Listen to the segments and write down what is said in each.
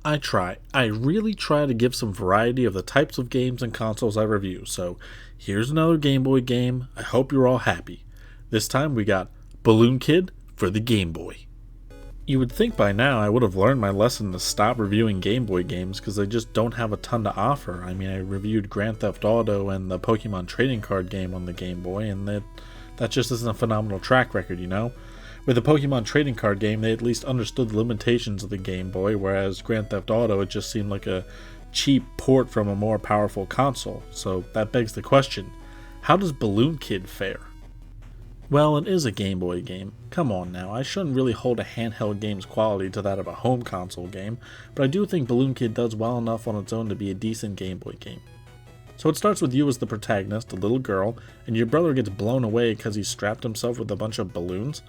I try. I really try to give some variety of the types of games and consoles I review, so here's another Game Boy game. I hope you're all happy. This time we got Balloon Kid for the Game Boy. You would think by now I would have learned my lesson to stop reviewing Game Boy games because they just don't have a ton to offer. I mean, I reviewed Grand Theft Auto and the Pokemon trading card game on the Game Boy, and that just isn't a phenomenal track record. With the Pokemon trading card game, they at least understood the limitations of the Game Boy, whereas Grand Theft Auto, it just seemed like a cheap port from a more powerful console. So that begs the question, how does Balloon Kid fare? Well, it is a Game Boy game. Come on now, I shouldn't really hold a handheld game's quality to that of a home console game, but I do think Balloon Kid does well enough on its own to be a decent Game Boy game. So it starts with you as the protagonist, a little girl, and your brother gets blown away because he strapped himself with a bunch of balloons.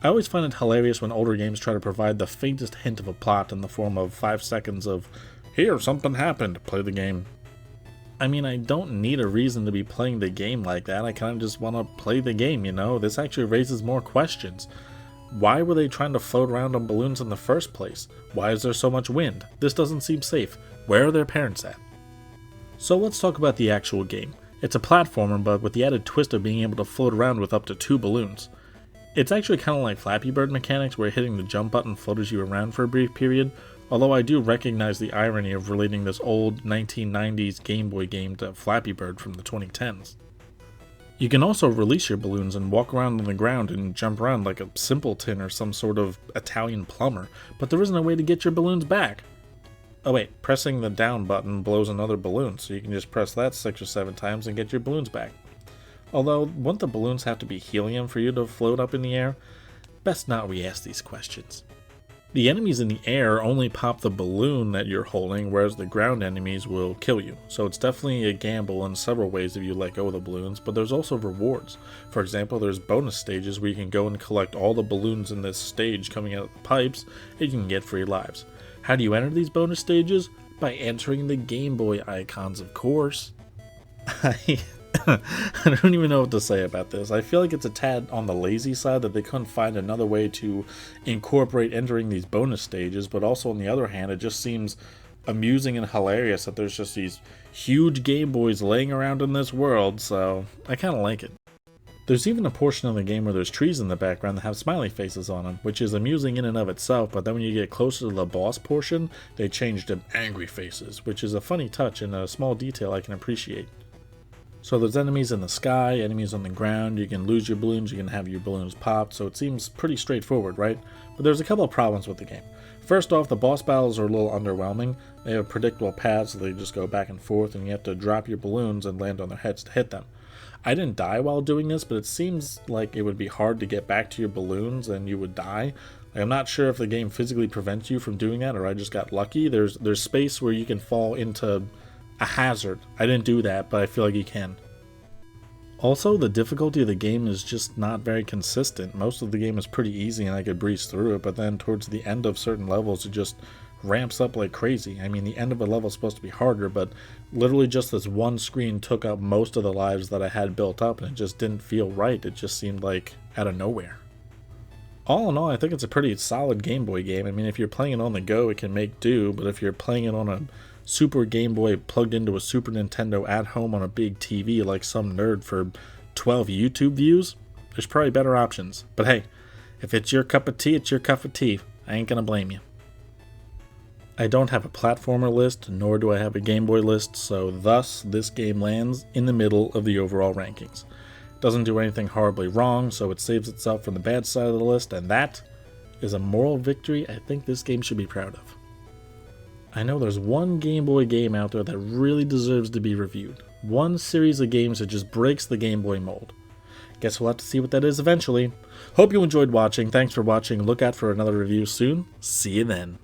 I always find it hilarious when older games try to provide the faintest hint of a plot in the form of 5 seconds of, "Here, something happened, play the game." I mean, I don't need a reason to be playing the game like that, I kind of just want to play the game, This actually raises more questions. Why were they trying to float around on balloons in the first place? Why is there so much wind? This doesn't seem safe. Where are their parents at? So let's talk about the actual game. It's a platformer, but with the added twist of being able to float around with up to 2 balloons. It's actually kind of like Flappy Bird mechanics where hitting the jump button floats you around for a brief period, although I do recognize the irony of relating this old 1990s Game Boy game to Flappy Bird from the 2010s. You can also release your balloons and walk around on the ground and jump around like a simpleton or some sort of Italian plumber, but there isn't a way to get your balloons back. Oh wait, pressing the down button blows another balloon, so you can just press that 6 or 7 times and get your balloons back. Although, wouldn't the balloons have to be helium for you to float up in the air? Best not re-ask these questions. The enemies in the air only pop the balloon that you're holding, whereas the ground enemies will kill you. So it's definitely a gamble in several ways if you let go of the balloons, but there's also rewards. For example, there's bonus stages where you can go and collect all the balloons in this stage coming out of the pipes, and you can get free lives. How do you enter these bonus stages? By entering the Game Boy icons, of course. I don't even know what to say about this. I feel like it's a tad on the lazy side that they couldn't find another way to incorporate entering these bonus stages, but also on the other hand, it just seems amusing and hilarious that there's just these huge Game Boys laying around in this world, so I kind of like it. There's even a portion of the game where there's trees in the background that have smiley faces on them, which is amusing in and of itself, but then when you get closer to the boss portion, they change to angry faces, which is a funny touch and a small detail I can appreciate. So there's enemies in the sky, enemies on the ground, you can lose your balloons, you can have your balloons popped, so it seems pretty straightforward, right? But there's a couple of problems with the game. First off, the boss battles are a little underwhelming. They have predictable paths, so they just go back and forth, and you have to drop your balloons and land on their heads to hit them. I didn't die while doing this, but it seems like it would be hard to get back to your balloons and you would die. I'm not sure if the game physically prevents you from doing that or I just got lucky. There's space where you can fall into a hazard. I didn't do that, but I feel like you can. Also, the difficulty of the game is just not very consistent. Most of the game is pretty easy and I could breeze through it, but then towards the end of certain levels it just ramps up like crazy. I mean, the end of a level is supposed to be harder, but literally just this one screen took up most of the lives that I had built up and it just didn't feel right. It just seemed like out of nowhere. All in all, I think it's a pretty solid Game Boy game. I mean, if you're playing it on the go, it can make do, but if you're playing it on a Super Game Boy plugged into a Super Nintendo at home on a big TV like some nerd for 12 YouTube views, there's probably better options. But hey, if it's your cup of tea, it's your cup of tea. I ain't gonna blame you. I don't have a platformer list, nor do I have a Game Boy list, so thus this game lands in the middle of the overall rankings. It doesn't do anything horribly wrong, so it saves itself from the bad side of the list, and that is a moral victory I think this game should be proud of. I know there's one Game Boy game out there that really deserves to be reviewed. One series of games that just breaks the Game Boy mold. Guess we'll have to see what that is eventually. Hope you enjoyed watching. Thanks for watching. Look out for another review soon. See you then.